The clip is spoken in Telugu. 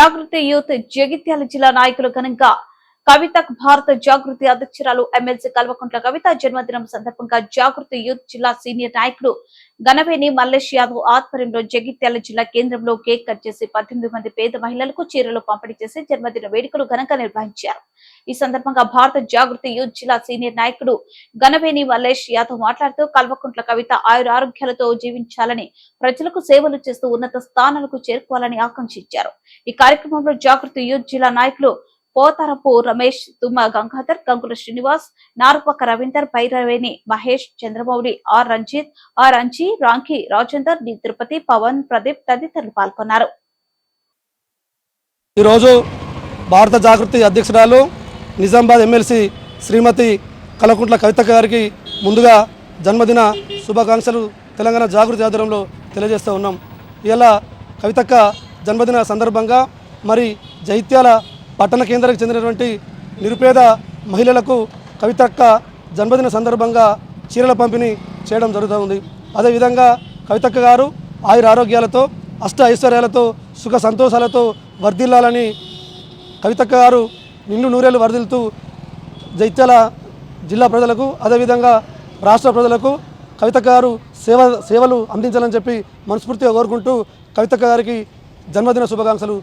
జాగృతి యూత్ జగిత్యాల జిల్లా నాయకులు ఘనంగా కవితక్ భారత జాగృతి అధ్యక్షురాలు ఎమ్మెల్సీ కల్వకుంట్ల కవిత జన్మదినం సందర్భంగా జాగృతి యూత్ జిల్లా సీనియర్ నాయకుడు గణవేణి మల్లేష్ యాదవ్ ఆధ్వర్యంలో జగిత్యాల జిల్లా కేంద్రంలో కేక్ కట్ చేసి 18 మంది పేద మహిళలకు చీరలు పంపిణీ చేసి జన్మదిన వేడుకలు ఘనంగా నిర్వహించారు. ఈ సందర్భంగా భారత జాగృతి యూత్ జిల్లా సీనియర్ నాయకుడు గణవేణి మల్లేష్ యాదవ్ మాట్లాడుతూ కల్వకుంట్ల కవిత ఆయురారోగ్యాలతో జీవించాలని, ప్రజలకు సేవలు చేస్తూ ఉన్నత స్థానాలకు చేరుకోవాలని ఆకాంక్షించారు. ఈ కార్యక్రమంలో జాగృతి యూత్ జిల్లా నాయకులు Potharapu Ramesh, Thumma Gangadhar, Gangula Srinivas, Narupakka Ravinder, Bhairaveni Mahesh, Chandramouli, R Ranjith, R Anji, Ramki Rajender, D Tirupati, Pavan, Pradeep తదితరులు పాల్గొన్నారు. ఈరోజు భారత జాగృతి అధ్యక్షురాలు నిజామాబాద్ ఎమ్మెల్సీ శ్రీమతి కల్వకుంట్ల కవిత గారికి ముందుగా జన్మదిన శుభాకాంక్షలు తెలంగాణ జాగృతి ఆధ్వర్యంలో తెలియజేస్తూ ఉన్నాం. ఇలా కవితక్క జన్మదిన సందర్భంగా మరి జైత్యాల పట్టణ కేంద్రానికి చెందినటువంటి నిరుపేద మహిళలకు కవితక్క జన్మదిన సందర్భంగా చీరల పంపిణీ చేయడం జరుగుతుంది. అదేవిధంగా కవితక్క గారు ఆయురారోగ్యాలతో అష్ట ఐశ్వర్యాలతో సుఖ సంతోషాలతో వర్ధిల్లాలని కవితక్క గారు నిండు నూరేళ్లు వర్ధిల్లుతూ జైత్యాల జిల్లా ప్రజలకు అదేవిధంగా రాష్ట్ర ప్రజలకు కవితక్క గారు సేవలు అందించాలని చెప్పి మనస్ఫూర్తిగా కోరుకుంటూ కవితక్క గారికి జన్మదిన శుభాకాంక్షలు